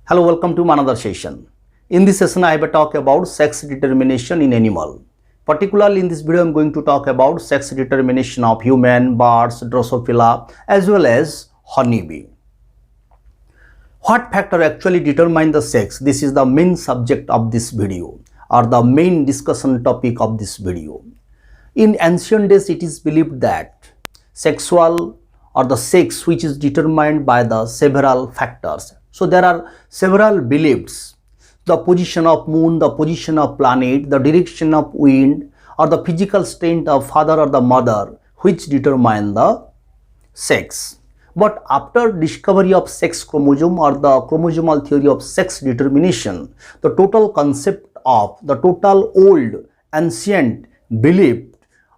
Hello, welcome to another session. In this session, I will talk about sex determination in animal. Particularly in this video, I am going to talk about sex determination of human, birds, Drosophila, as well as honeybee. What factor actually determine the sex? This is the main subject of this video, or the main discussion topic of this video. In ancient days, it is believed that sexual or the sex which is determined by the several factors. So there are several beliefs: the position of moon, the position of planet, the direction of wind, or the physical strength of father or the mother, which determine the sex. But after discovery of sex chromosome or the chromosomal theory of sex determination, the total concept of the total old ancient belief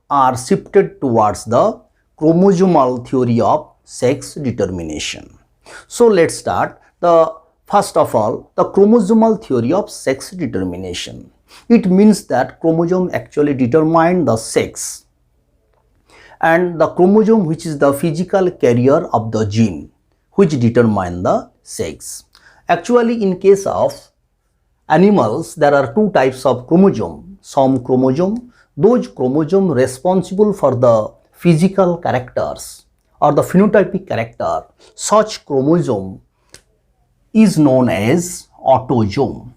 are shifted towards the chromosomal theory of sex determination. So let's start. First of all, the chromosomal theory of sex determination. It means that chromosome actually determine the sex, and the chromosome, which is the physical carrier of the gene, which determine the sex. Actually, in case of animals, there are two types of chromosome. Some chromosome, those chromosome responsible for the physical characters or the phenotypic character, such chromosome is known as autosome,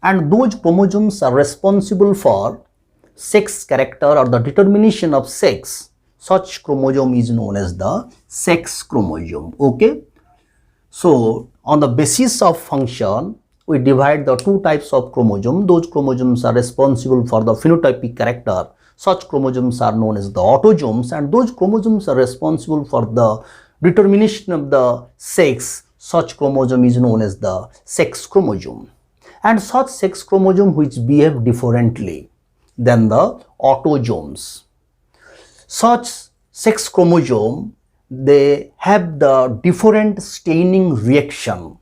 and those chromosomes are responsible for sex character or the determination of sex. Such chromosome is known as the sex chromosome. Okay, so on the basis of function, we divide the two types of chromosome. Those chromosomes are responsible for the phenotypic character. Such chromosomes are known as the autosomes, and those chromosomes are responsible for the determination of the sex. Such chromosome is known as the sex chromosome, and such sex chromosome which behave differently than the autosomes. Such sex chromosome, they have the different staining reaction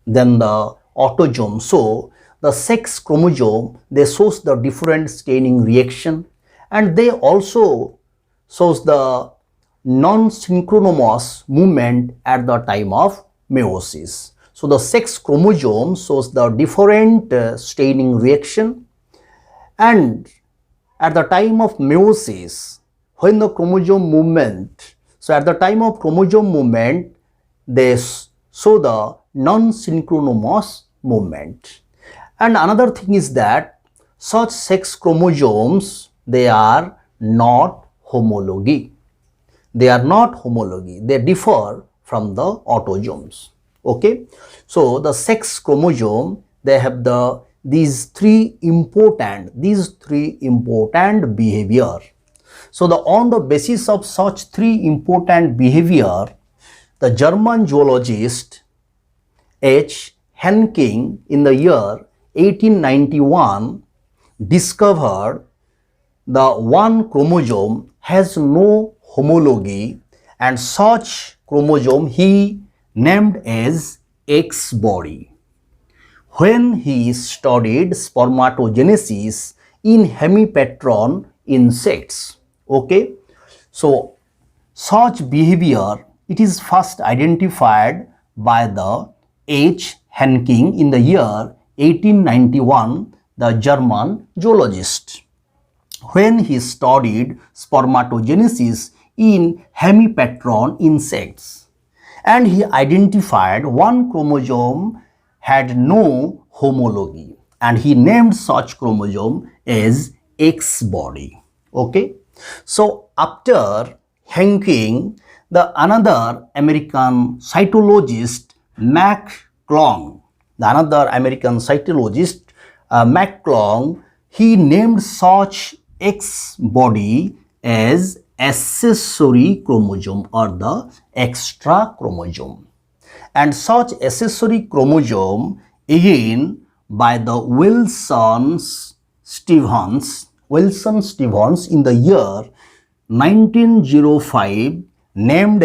than the autosome. So the sex chromosome, they shows the different staining reaction, and they also shows the non-synchronous movement at the time of meiosis. So the sex chromosome shows the different staining reaction, and at the time of meiosis, when the chromosome movement, so at the time of chromosome movement, they show the non-synchronous movement. And another thing is that such sex chromosomes, they are not homology. They are not homology. They differ from the autosomes. Okay, so the sex chromosome, they have these three important behavior. So on the basis of such three important behavior, the German zoologist H. Henking in the year 1891 discovered the one chromosome has no homology, and such chromosome he named as X body. When he studied spermatogenesis in hemipteron insects. Okay, so such behavior, it is first identified by the H. Henking in the year 1891, the German zoologist, when he studied spermatogenesis in hemipteron insects, and he identified one chromosome had no homology, and he named such chromosome as X body. Okay, so after Henking, another American cytologist McClung, McClung, he named such X body as accessory chromosome or the extra chromosome. And such accessory chromosome, again by the Wilson Stevens in the year 1905, renamed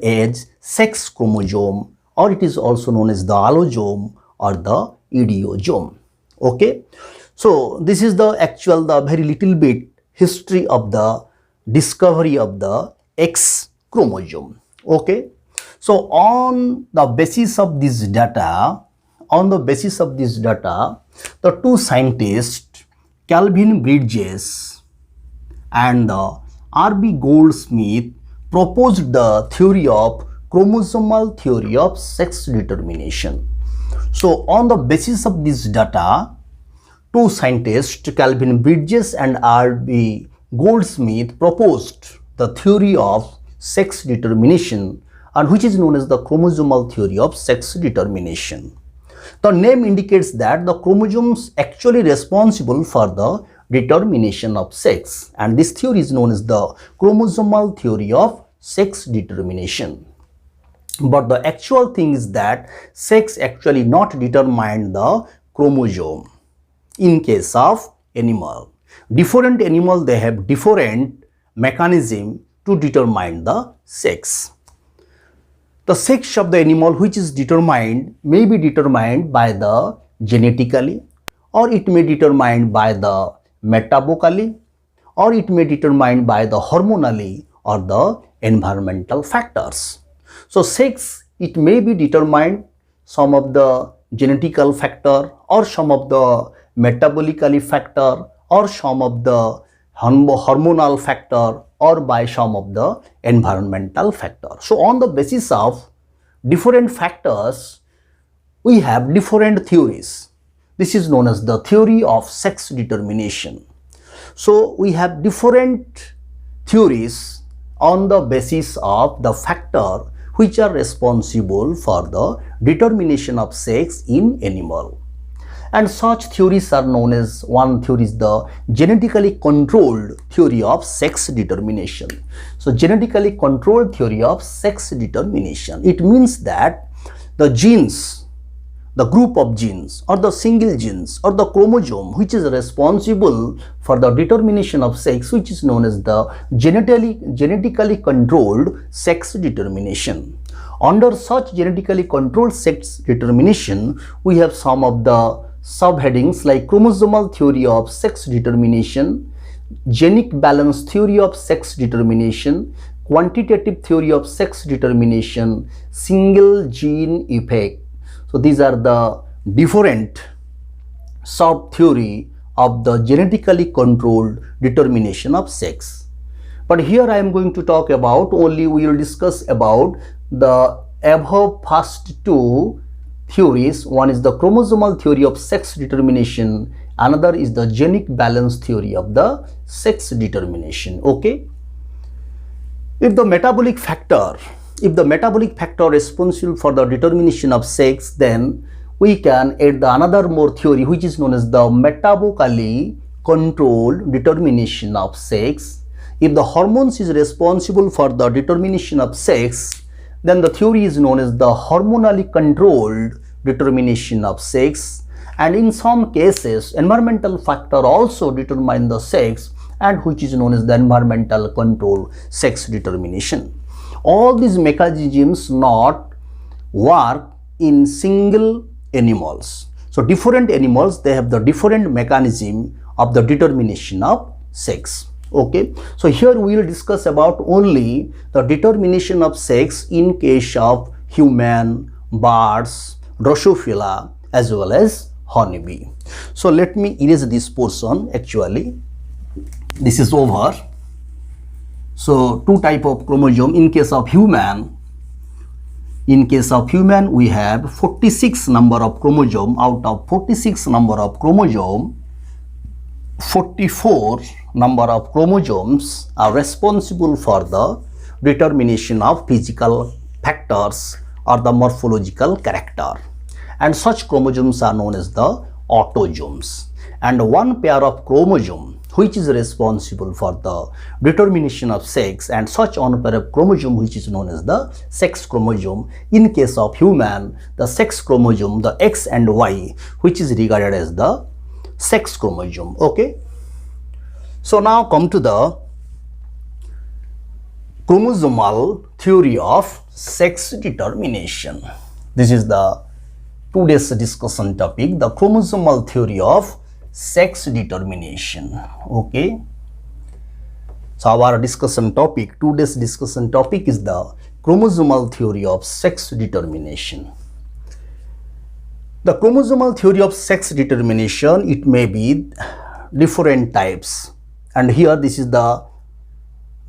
as sex chromosome, or it is also known as the allosome or the idiosome. Okay, so this is the very little bit history of the discovery of the X chromosome. Okay, So on the basis of this data, the two scientists, Calvin Bridges and R.B. Goldsmith, proposed the theory of chromosomal theory of sex determination. So on the basis of this data, two scientists, Calvin Bridges and R.B. Goldsmith, proposed the theory of sex determination, and which is known as the chromosomal theory of sex determination. The name indicates that the chromosomes actually responsible for the determination of sex, and this theory is known as the chromosomal theory of sex determination. But the actual thing is that sex actually not determine the chromosome. In case of animal, different animal, they have different mechanism to determine the sex. The sex of the animal which is determined may be determined by the genetically, or it may be determined by the metabolically, or it may be determined by the hormonally or the environmental factors. So sex, it may be determined some of the genetical factor, or some of the metabolically factor, or some of the hormonal factor, or by some of the environmental factor. So on the basis of different factors, we have different theories. This is known as the theory of sex determination. So we have different theories on the basis of the factor which are responsible for the determination of sex in animal. And such theories are known as, one theory is the genetically controlled theory of sex determination. So genetically controlled theory of sex determination, it means that the genes, the group of genes, or the single genes, or the chromosome which is responsible for the determination of sex, which is known as the genetically controlled sex determination. Under such genetically controlled sex determination, we have some of the subheadings like chromosomal theory of sex determination, genic balance theory of sex determination, quantitative theory of sex determination, single gene effect. So these are the different sub-theory of the genetically controlled determination of sex. But here I am going to talk about, only we will discuss about the above first two theories. One is the chromosomal theory of sex determination, another is the genic balance theory of the sex determination. Okay, if the metabolic factor responsible for the determination of sex, then we can add the another more theory which is known as the metabolically controlled determination of sex. If the hormones is responsible for the determination of sex, then the theory is known as the hormonally controlled determination of sex. And in some cases, environmental factor also determine the sex, and which is known as the environmental control sex determination. All these mechanisms not work in single animals. So different animals, they have the different mechanism of the determination of sex. Okay, so here we will discuss about only the determination of sex in case of human, birds, Drosophila, as well as honeybee. So let me erase this portion. Actually, this is over. So two type of chromosome in case of human. In case of human, we have 46 number of chromosome. Out of 46 number of chromosome, 44 number of chromosomes are responsible for the determination of physical factors or the morphological character, and such chromosomes are known as the autosomes. And one pair of chromosome which is responsible for the determination of sex, and such one pair of chromosome which is known as the sex chromosome. In case of human, the sex chromosome, the X and Y, which is regarded as the sex chromosome. Okay, so now come to the chromosomal theory of sex determination. This is the today's discussion topic, the chromosomal theory of sex determination. Okay, so our discussion topic, today's discussion topic is the chromosomal theory of sex determination. The chromosomal theory of sex determination, it may be different types, and here this is the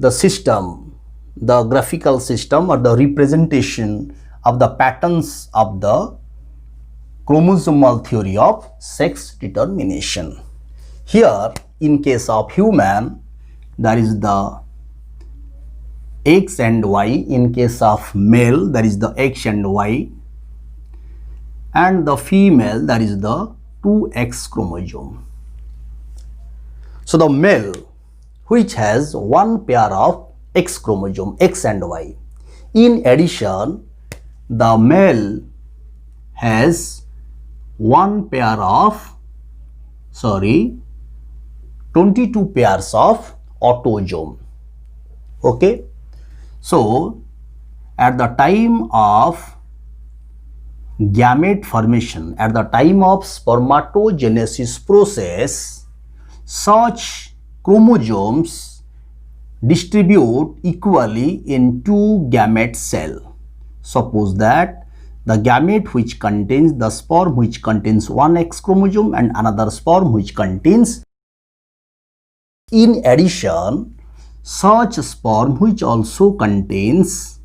system, the graphical system or the representation of the patterns of the chromosomal theory of sex determination. Here in case of human, there is the X and Y. In case of male, there is the X and Y, and the female, there is the 2X chromosome. So the male, which has one pair of X chromosome, X and Y. In addition, the male has one pair of 22 pairs of autosome. Okay, so at the time of gamete formation, at the time of spermatogenesis process, such chromosomes distribute equally in two gamete cell. Suppose that the gamete which contains the sperm which contains one X chromosome and another sperm which contains. In addition, such sperm which also contains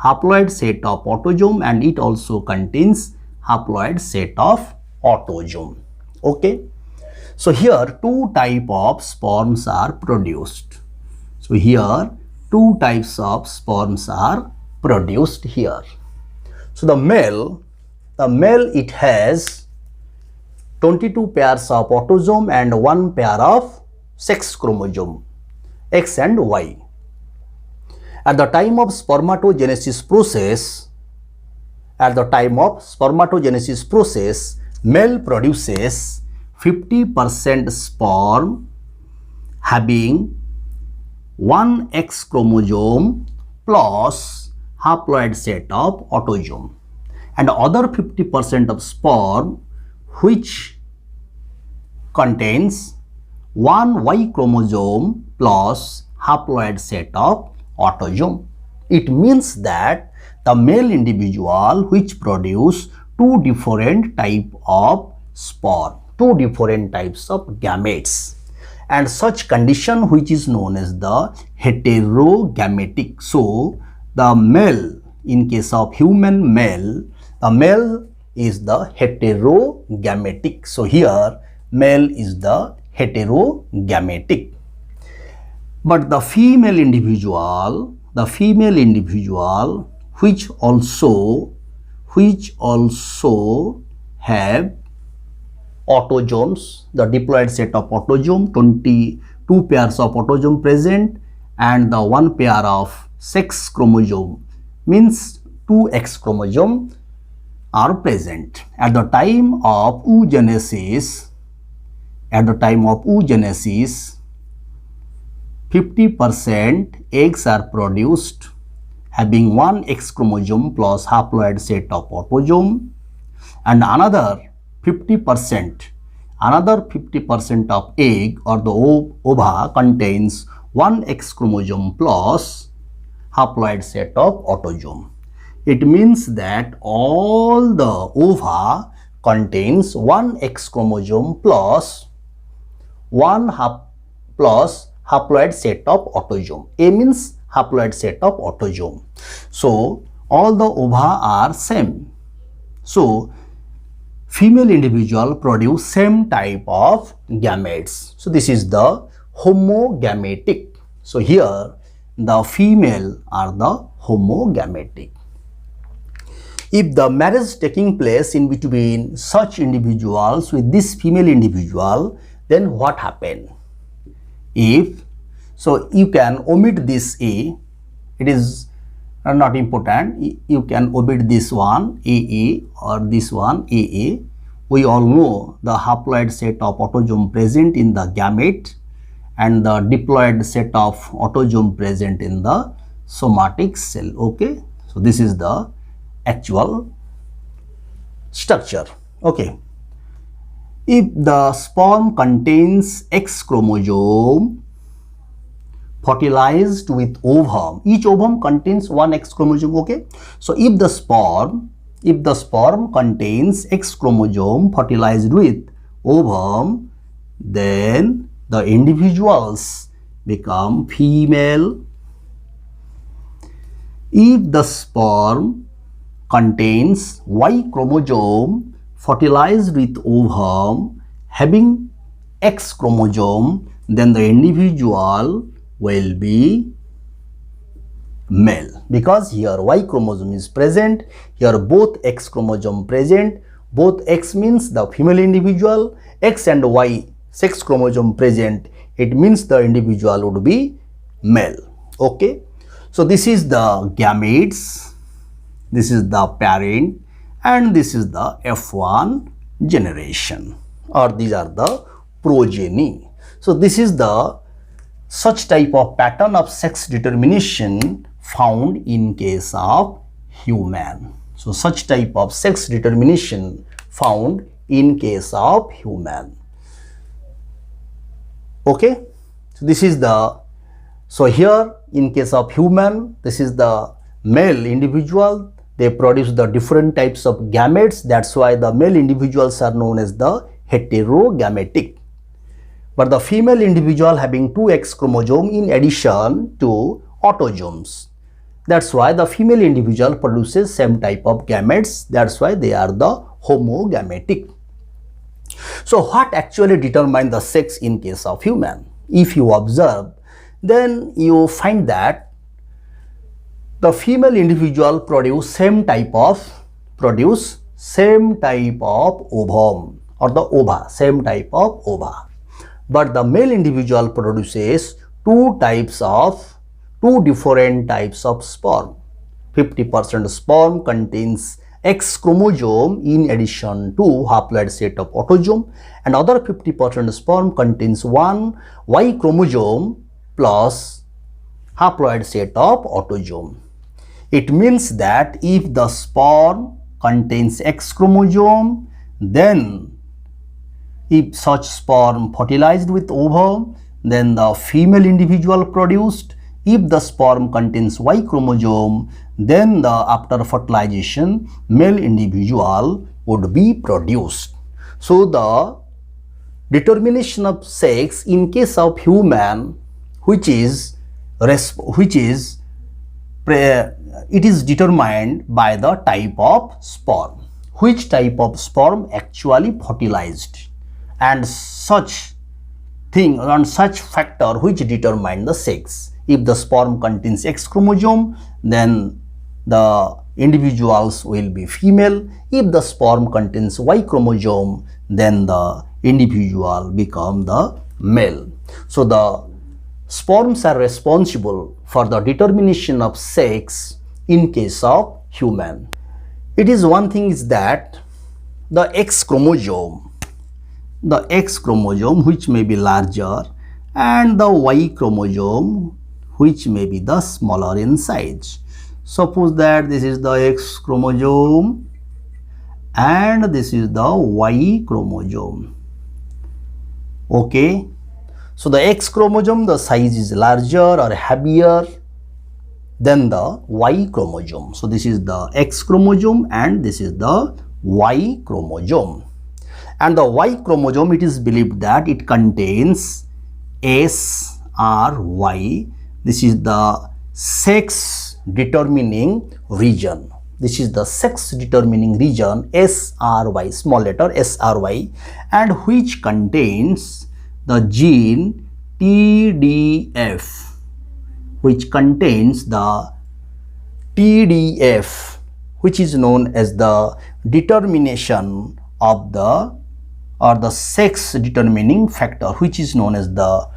haploid set of autosome and it also contains haploid set of autosome. Okay, so here two type of sperms are produced. So here two types of sperms are produced here. So the male it has 22 pairs of autosome and one pair of sex chromosome, X and Y. At the time of spermatogenesis process, male produces 50% sperm having one X chromosome plus haploid set of autosome, and other 50% of sperm which contains one Y chromosome plus haploid set of autosome. It means that the male individual which produce two different type of sperm, two different types of gametes, and such condition which is known as the heterogametic. So the male, in case of human male, the male is the heterogametic. So here male is the heterogametic. But the female individual which also have autosomes, the diploid set of autosome, 22 pairs of autosome present, and the one pair of sex chromosome, means 2X chromosome are present. At the time of oogenesis, 50% eggs are produced having one X chromosome plus haploid set of autosome, and another 50% of egg or the ova contains one X chromosome plus haploid set of autosome. It means that all the ova contains one X chromosome plus haploid set of autosome. A means haploid set of autosome. So all the ova are same. So female individual produce same type of gametes. So this is the homogametic. So here the female are the homogametic. If the marriage taking place in between such individuals with this female individual, then what happen? So you can omit this A, it is not important. You can omit this one AA or this one AA. We all know the haploid set of autosome present in the gamete and the diploid set of autosome present in the somatic cell. Okay, so this is the actual structure. Okay, if the sperm contains X chromosome, fertilized with ovum. Each ovum contains one X chromosome. Okay, so if the sperm contains X chromosome fertilized with ovum, then the individuals become female. If the sperm contains Y chromosome fertilized with ovum having X chromosome, then the individual will be male, because here Y chromosome is present, here both X chromosome present. Both X means the female individual, X and Y sex chromosome present, it means the individual would be male. Okay, so this is the gametes, this is the parent, and this is the F1 generation, or these are the progeny. So this is the such type of pattern of sex determination found in case of human. So such type of sex determination found in case of human. Okay, so this is the, so here in case of human, this is the male individual, they produce the different types of gametes. That's why the male individuals are known as the heterogametic. But the female individual having two X chromosome in addition to autosomes. That's why the female individual produces same type of gametes. That's why they are the homogametic. So what actually determines the sex in case of human? If you observe, then you find that the female individual produce same type of ovum, or the ova, same type of ova. But the male individual produces two different types of sperm. 50% sperm contains X chromosome in addition to haploid set of autosome, and other 50% sperm contains one Y chromosome plus haploid set of autosome. It means that if the sperm contains X chromosome, then if such sperm fertilized with ovum, then the female individual produced. If the sperm contains Y chromosome, then the after fertilization male individual would be produced. So the determination of sex in case of human, it is determined by the type of sperm, which type of sperm actually fertilized, and such factor which determine the sex. If the sperm contains X chromosome, then the individuals will be female. If the sperm contains Y chromosome, then the individual become the male. So the sperms are responsible for the determination of sex in case of human. It is one thing is that the X chromosome which may be larger, and the Y chromosome which may be the smaller in size. Suppose that this is the X chromosome and this is the Y chromosome. Okay, so the X chromosome, the size is larger or heavier than the Y chromosome. So this is the X chromosome and this is the Y chromosome. And the Y chromosome, it is believed that it contains SRY. This is the sex determining region. This is the sex determining region, SRY, small letter SRY, and which contains the gene TDF, which contains the TDF, which is known as the determination of the sex determining factor, which is known as the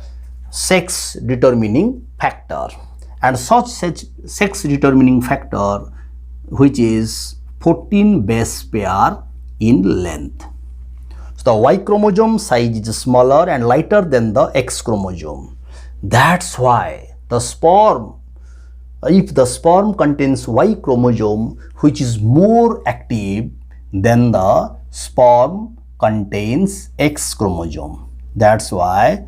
sex determining factor. And such sex determining factor which is 14 base pair in length. So the Y chromosome size is smaller and lighter than the X chromosome. That's why the sperm, if the sperm contains Y chromosome which is more active than the sperm contains X chromosome. That's why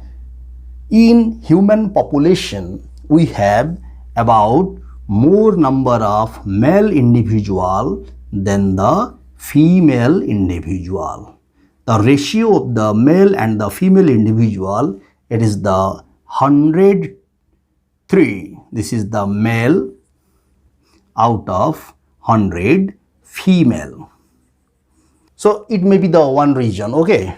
in human population we have about more number of male individual than the female individual. The ratio of the male and the female individual, it is the 103. This is the male out of 100 female. So it may be the one region, okay.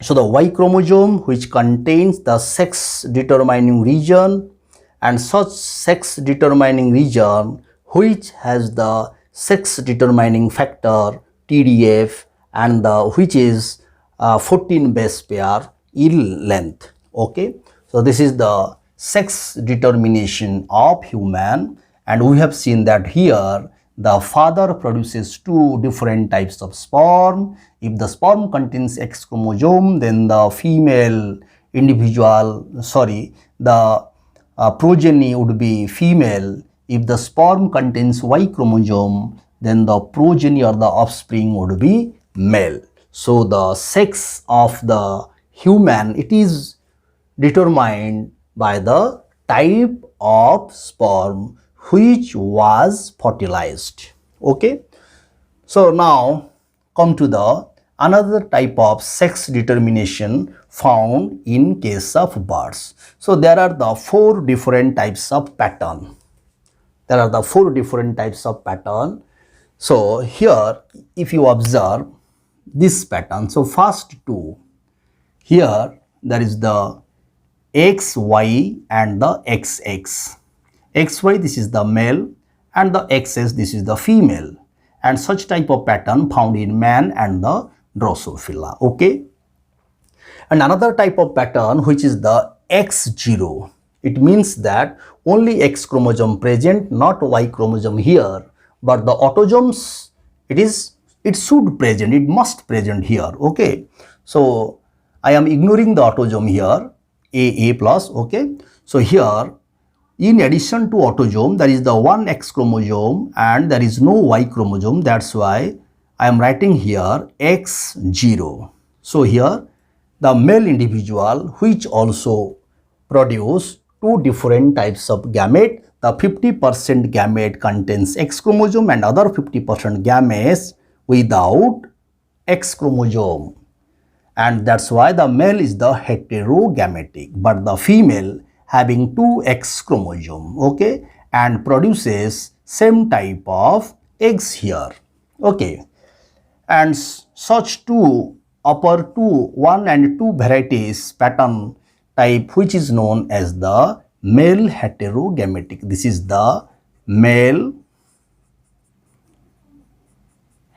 So the Y chromosome, which contains the sex determining region, and such sex determining region which has the sex determining factor TDF and which is 14 base pair in length, okay. So this is the sex determination of human, and we have seen that here the father produces two different types of sperm. If the sperm contains X chromosome, then the female individual, the progeny would be female. If the sperm contains Y chromosome, then the progeny or the offspring would be male. So the sex of the human, it is determined by the type of sperm which was fertilized, okay. So now come to the another type of sex determination found in case of birds. So there are the four different types of pattern. So here if you observe this pattern, so first two, here there is the XY and the XX. XY, this is the male, and the XX, this is the female, and such type of pattern found in man and the Drosophila, okay. And another type of pattern which is the X0, it means that only X chromosome present, not Y chromosome here, but the autosomes, it should present, it must present here, okay. So I am ignoring the autosome here, A plus, okay. So here in addition to autosome, there is the one X chromosome and there is no Y chromosome. That's why I am writing here X0. So here the male individual which also produce two different types of gamete. The 50% gamete contains X chromosome and other 50% gametes without X chromosome. And that's why the male is the heterogametic, but the female having two X chromosome, okay, and produces same type of eggs here, okay. And such two upper two 1 and 2 varieties pattern type which is known as the male heterogametic. This is the male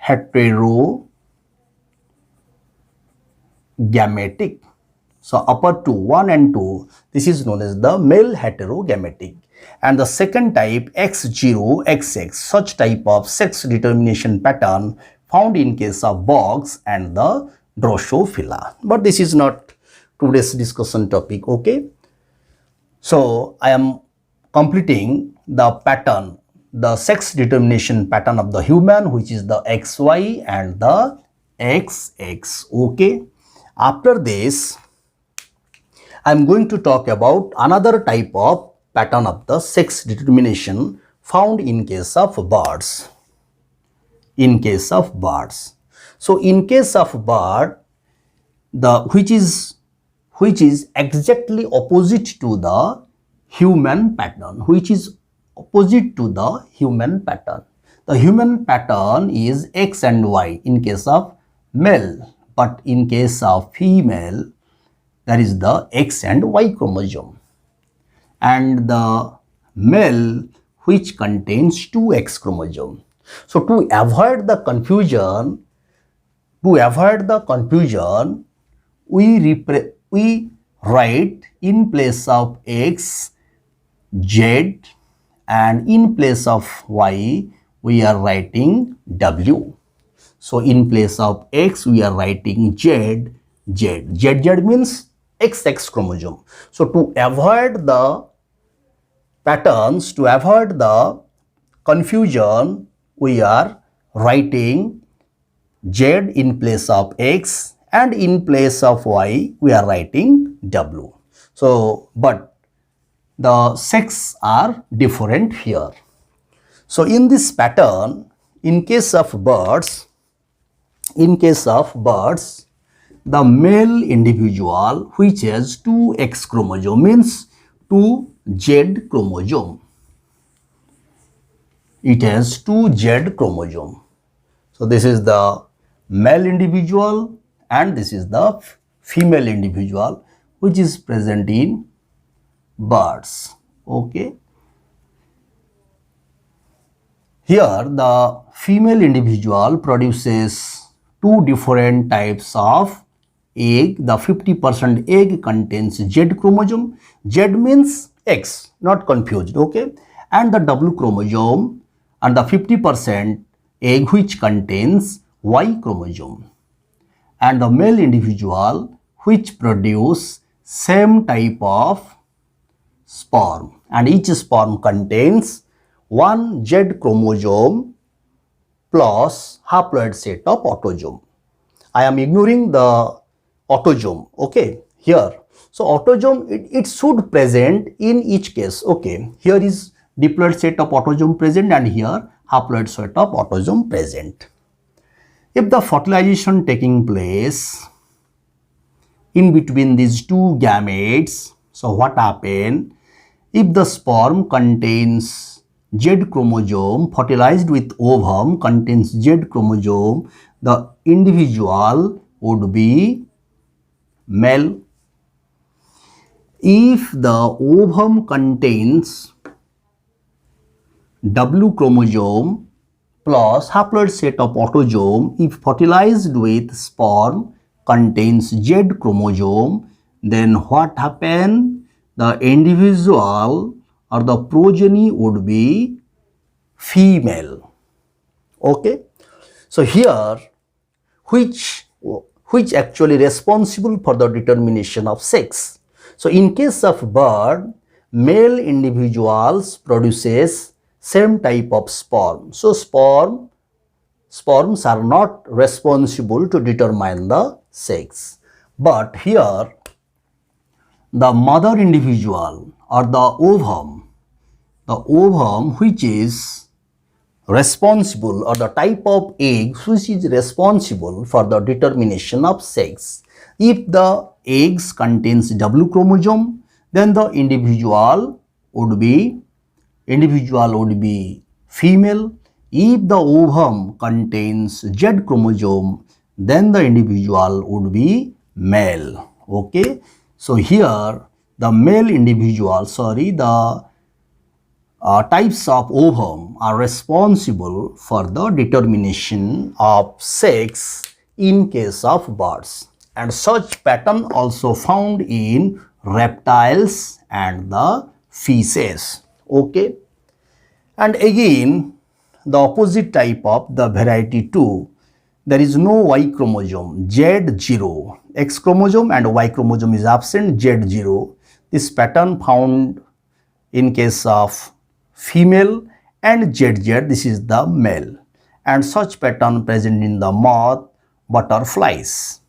heterogametic. So upper two 1 and 2, this is known as the male heterogametic. And the second type X0, XX, such type of sex determination pattern found in case of bugs and the Drosophila. But this is not today's discussion topic, okay. So I am completing the pattern, the sex determination pattern of the human, which is the XY and the XX, okay. After this, I am going to talk about another type of pattern of the sex determination found in case of birds. So in case of bird, which is exactly opposite to the human pattern, The human pattern is X and Y in case of male, but in case of female, there is the X and Y chromosome, and the male which contains two X chromosome. So to avoid the confusion, we write in place of X Z, and in place of Y we are writing W. So in place of X we are writing Z. ZZ means XX chromosome. So to avoid the patterns, to avoid the confusion, we are writing Z in place of X, and in place of Y we are writing W. So but the sex are different here. So in this pattern, in case of birds, the male individual which has two X chromosome means two Z chromosome. It has two Z chromosome. So this is the male individual and this is the female individual which is present in birds. Okay. Here the female individual produces two different types of egg. The 50% egg contains Z chromosome. Z means X, not confused, okay? And the W chromosome, and the 50% egg which contains Y chromosome. And the male individual which produce same type of sperm, and each sperm contains one Z chromosome plus haploid set of autosome. I am ignoring the autosome, okay, here. So autosome, it should present in each case, okay. Here is diploid set of autosome present and here haploid set of autosome present. If the fertilization taking place in between these two gametes, so what happen? If the sperm contains Z chromosome, fertilized with ovum contains Z chromosome, the individual would be male. If the ovum contains W chromosome plus haploid set of autosome, if fertilized with sperm contains Z chromosome, then what happen? The individual or the progeny would be female. Okay. So here which actually responsible for the determination of sex. So in case of bird, male individuals produces same type of sperm. So sperms are not responsible to determine the sex. But here the mother individual or the ovum which is responsible, or the type of egg which is responsible for the determination of sex. If the eggs contains W chromosome, then the individual would be female. If the ovum contains Z chromosome, then the individual would be male. Okay. So here the male individual, the types of ovum are responsible for the determination of sex in case of birds, and such pattern also found in reptiles and the fishes. Okay. And again the opposite type of the variety 2, there is no Y chromosome, Z0, X chromosome and Y chromosome is absent, Z0. This pattern found in case of female, and ZZ, this is the male, and such pattern present in the moth, butterflies.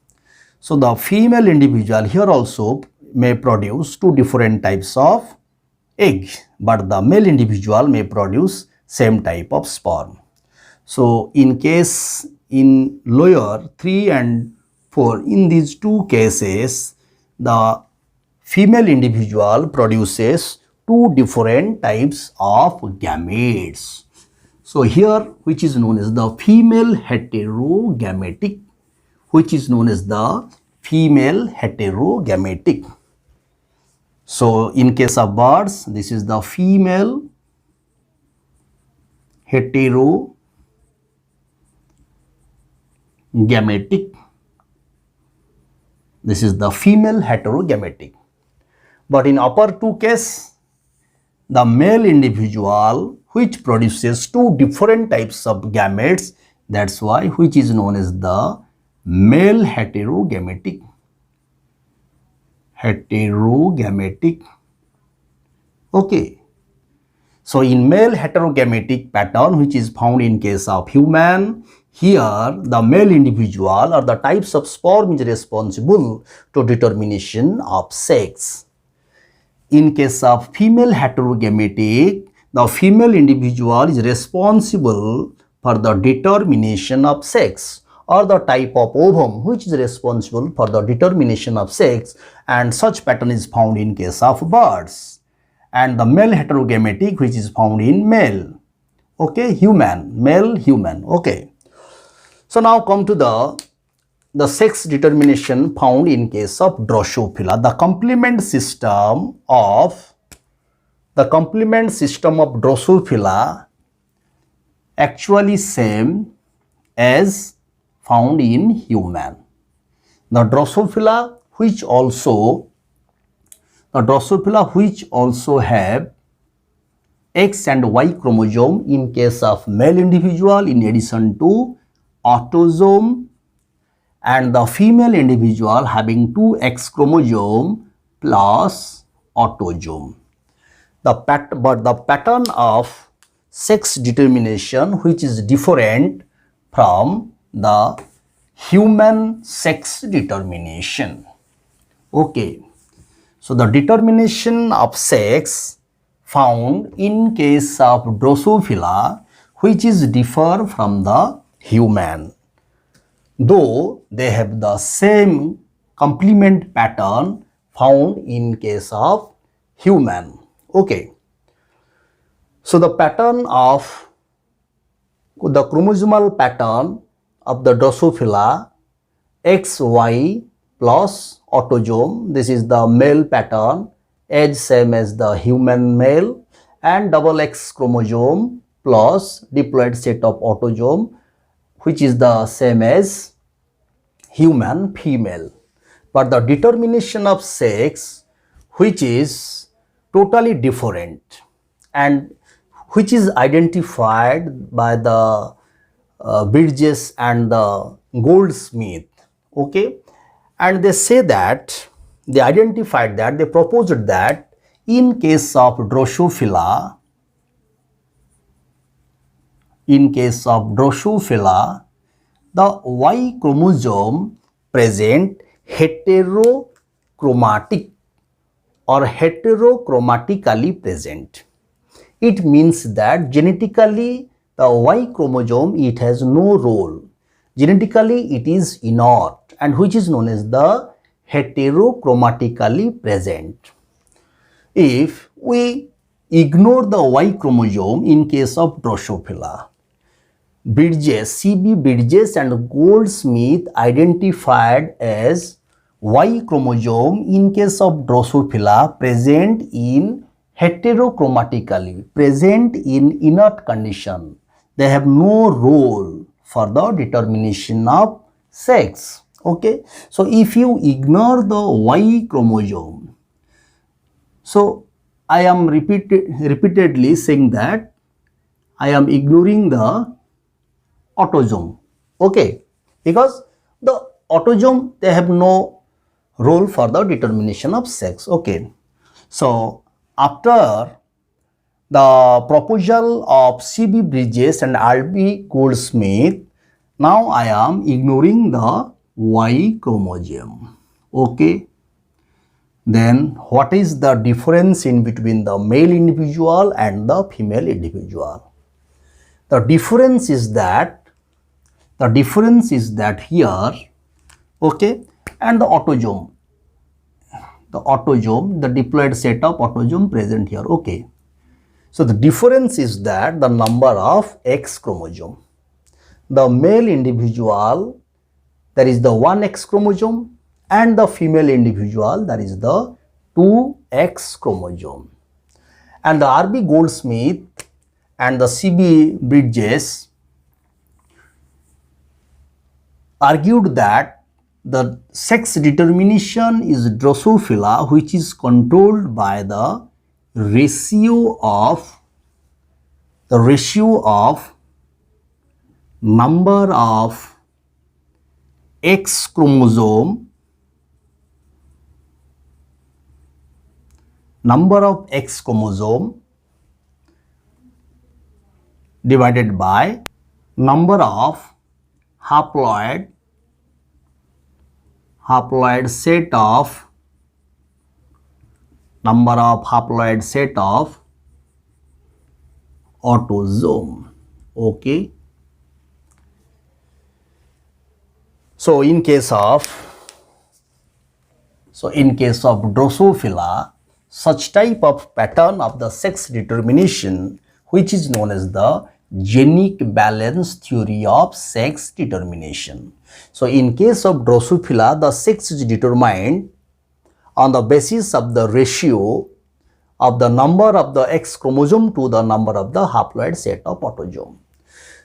So the female individual here also may produce two different types of egg, but the male individual may produce same type of sperm. So in case in lower 3 and 4, in these two cases, the female individual produces two different types of gametes. So here which is known as the female heterogametic, So in case of birds, this is the female heterogametic. This is the female heterogametic. But in upper two case, the male individual which produces two different types of gametes, that's why which is known as the male heterogametic. Okay. So in male heterogametic pattern which is found in case of human, here the male individual or the types of sperm is responsible to determination of sex. In case of female heterogametic, the female individual is responsible for the determination of sex, or the type of ovum which is responsible for the determination of sex, and such pattern is found in case of birds. And the male heterogametic, which is found in male, okay, human, male human, okay. So now come to the sex determination found in case of Drosophila. The complement system of Drosophila actually same as found in human. The Drosophila which also have X and Y chromosome in case of male individual in addition to autosome, and the female individual having 2 X chromosome plus autosome. But the pattern of sex determination which is different from the human sex determination. Okay, so the determination of sex found in case of Drosophila which is differ from the human, though they have the same complement pattern found in case of human. Okay, so the pattern of the chromosomal pattern of the Drosophila XY plus autosome, this is the male pattern, age same as the human male, and double X chromosome plus diploid set of autosome which is the same as human female. But the determination of sex which is totally different and which is identified by the Bridges and the Goldsmith, okay, and they say that they identified that, they proposed that in case of Drosophila, the Y chromosome present heterochromatic or heterochromatically present. It means that genetically the Y chromosome, it has no role. Genetically it is inert, and which is known as the heterochromatically present. If we ignore the Y chromosome in case of Drosophila, C.B. Bridges and Goldsmith identified as Y chromosome in case of Drosophila present in heterochromatically, present in inert condition. They have no role for the determination of sex. Okay, so if you ignore the Y chromosome, so I am repeatedly saying that I am ignoring the autosome, okay, because the autosome, they have no role for the determination of sex. Okay, so after the proposal of C.B. Bridges and R.B. Goldsmith, now I am ignoring the Y chromosome. Okay, then what is the difference in between the male individual and the female individual? The difference is that here, okay, and the autosome, the diploid set of autosome present here. Okay, so the difference is that the number of X chromosome. The male individual, there is the 1 X chromosome, and the female individual, there is the 2 X chromosome. And the R.B. Goldsmith and the C.B. Bridges argued that the sex determination is Drosophila, which is controlled by the ratio of number of X chromosome divided by number of haploid set of number of haploid set of autosome. Okay. So in case of Drosophila, such type of pattern of the sex determination, which is known as the genic balance theory of sex determination. So in case of Drosophila, the sex is determined on the basis of the ratio of the number of the X chromosome to the number of the haploid set of autosome.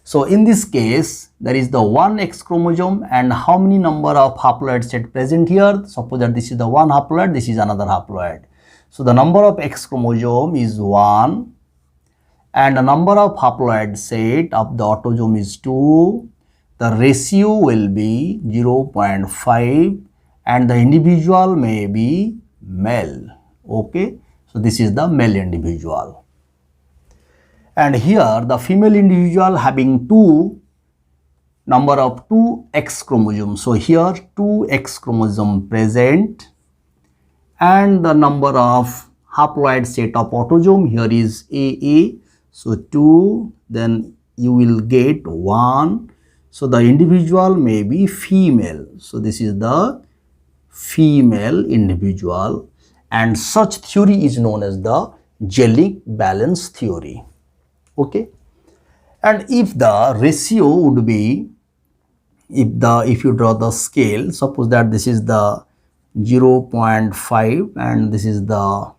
So in this case, there is the one X chromosome and how many number of haploid set present here? Suppose that this is the one haploid, this is another haploid. So the number of X chromosome is 1 and the number of haploid set of the autosome is 2. The ratio will be 0.5 and the individual may be male. Okay, so this is the male individual. And here the female individual having number of 2 X chromosomes. So here 2 X chromosome present and the number of haploid set of autosome here is AA. So 2, then you will get 1. So the individual may be female. So this is the female individual and such theory is known as the genic balance theory. Okay, and if the ratio would be, if you draw the scale, suppose that this is the 0.5 and this is the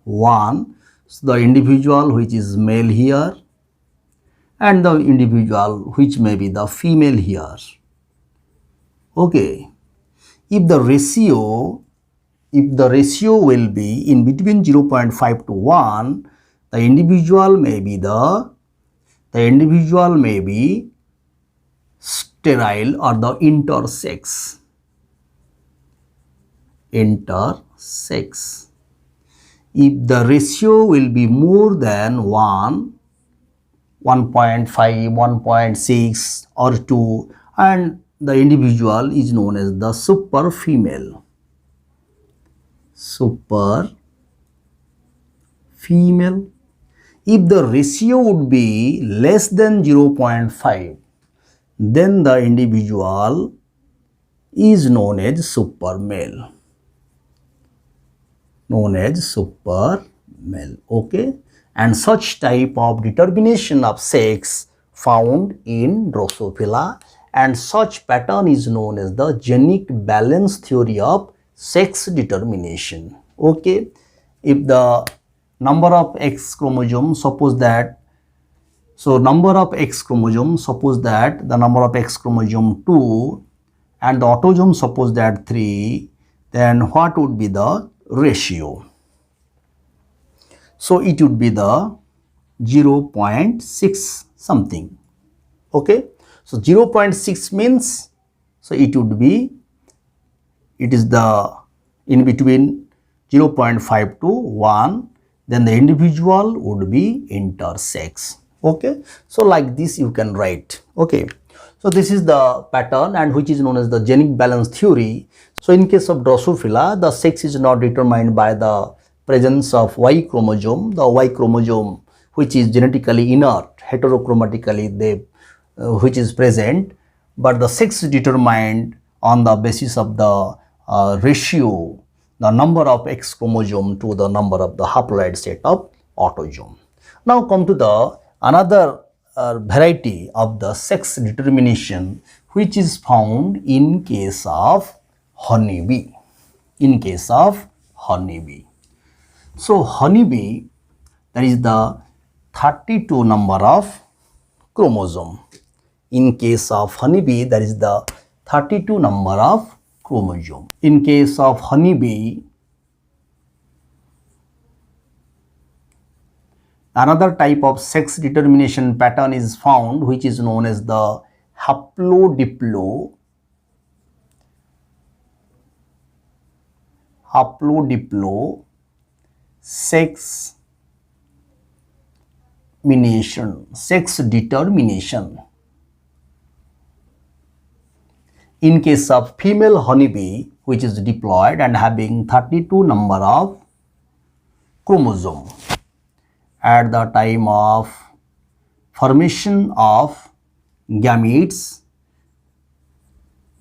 1, so the individual which is male here and the individual which may be the female here. Okay, if the ratio will be in between 0.5 to 1, the individual may be sterile or the intersex. If the ratio will be more than 1, 1.5, 1.6 or 2, and the individual is known as the super female. If the ratio would be less than 0.5, then the individual is known as super male. Okay, and such type of determination of sex found in Drosophila, and such pattern is known as the genic balance theory of sex determination. Okay, if the number of X chromosomes, suppose that the number of X chromosome 2 and the autosome suppose that 3, then what would be the ratio? So it would be the 0.6 something. Okay, so 0.6 means, so it is the in between 0.5 to 1, then the individual would be intersex. Okay, so like this you can write. Okay, so this is the pattern and which is known as the genic balance theory. So in case of Drosophila, the sex is not determined by the presence of Y chromosome. The Y chromosome which is genetically inert, heterochromatically which is present, but the sex is determined on the basis of the ratio, the number of X chromosome to the number of the haploid set of autosome. Now come to the another variety of the sex determination which is found in case of honeybee. So honeybee, there is the 32 number of chromosome. In case of honeybee, there is the 32 number of chromosome. In case of honeybee, another type of sex determination pattern is found which is known as the haplodiplo sex determination. In case of female honeybee which is diploid and having 32 number of chromosome. At the time of formation of gametes,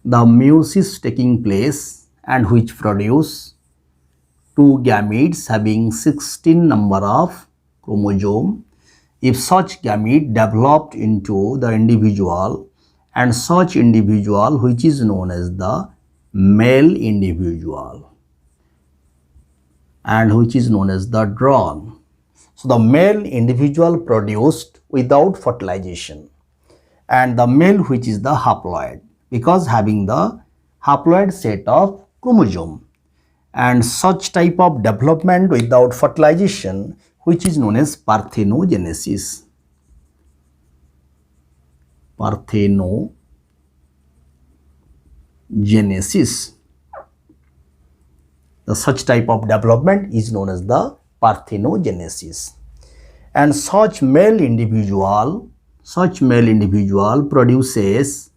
the meiosis taking place and which produce two gametes having 16 number of chromosome. If such gamete developed into the individual, and such individual which is known as the male individual and which is known as the drone. So the male individual produced without fertilization, and the male which is the haploid, because having the haploid set of chromosome, and such type of development without fertilization which is known as parthenogenesis. Parthenogenesis. The such type of development is known as the parthenogenesis. And such male individual produces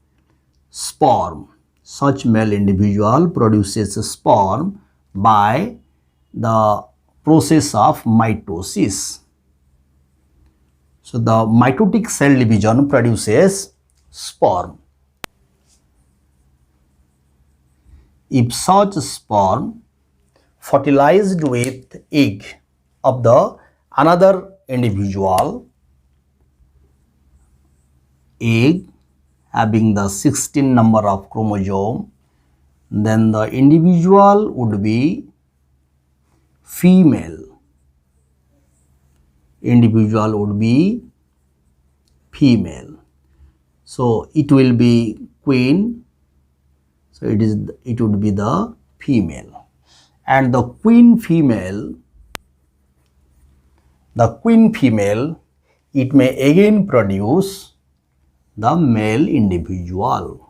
sperm. Such male individual produces sperm by the process of mitosis. So the mitotic cell division produces sperm. If such sperm fertilized with egg of the another individual, egg having the 16 number of chromosome, then the individual would be female. Individual would be female. So it will be queen. So it would be the female. And the queen female, it may again produce the male individual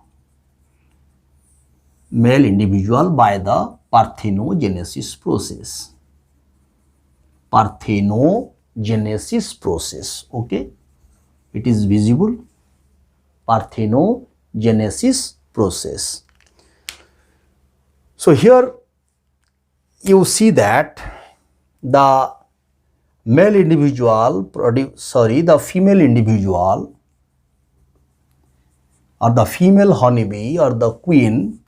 by the parthenogenesis process. Okay, it is visible. Parthenogenesis process. So here you see that the male individual the female individual, or the female honeybee, or the queen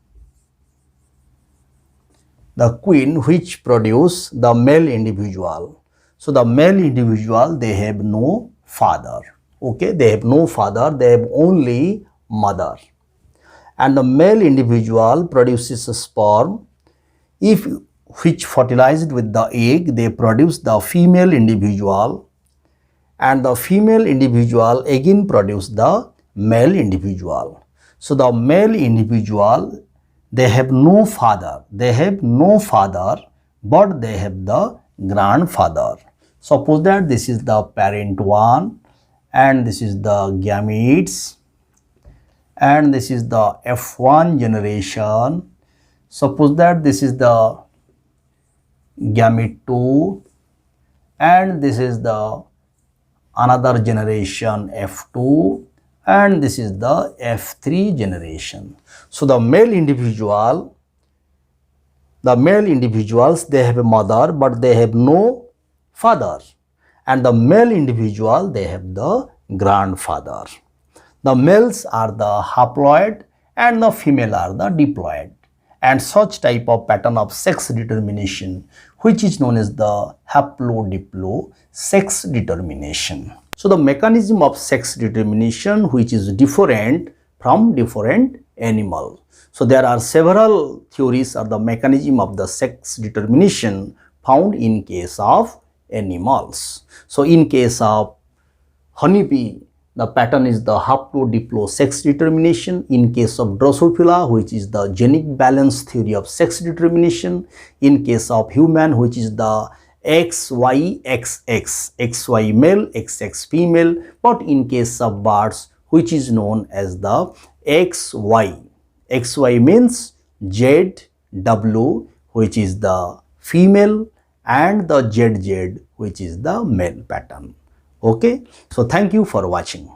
which produce the male individual. So the male individual, they have no father. Okay, they have no father, they have only mother. And the male individual produces a sperm. If which fertilized with the egg, they produce the female individual, and the female individual again produce the male individual. So the male individual, they have no father, but they have the grandfather. Suppose that this is the parent one, and this is the gametes, and this is the F1 generation. Suppose that this is the gamete 2, and this is the another generation F2, and this is the F3 generation. So the male individuals, they have a mother, but they have no father, and the male individual, they have the grandfather. The males are the haploid and the female are the diploid, and such type of pattern of sex determination which is known as the haplodiplo sex determination. So the mechanism of sex determination which is different from different animal. So there are several theories of the mechanism of the sex determination found in case of animals. So in case of honeybee, the pattern is the haplodiplo sex determination. In case of Drosophila, which is the genic balance theory of sex determination. In case of human, which is the XY-XX, XY male, XX female. But in case of birds, which is known as the XY. XY means ZW, which is the female, and the ZZ, which is the male pattern. Okay, so thank you for watching.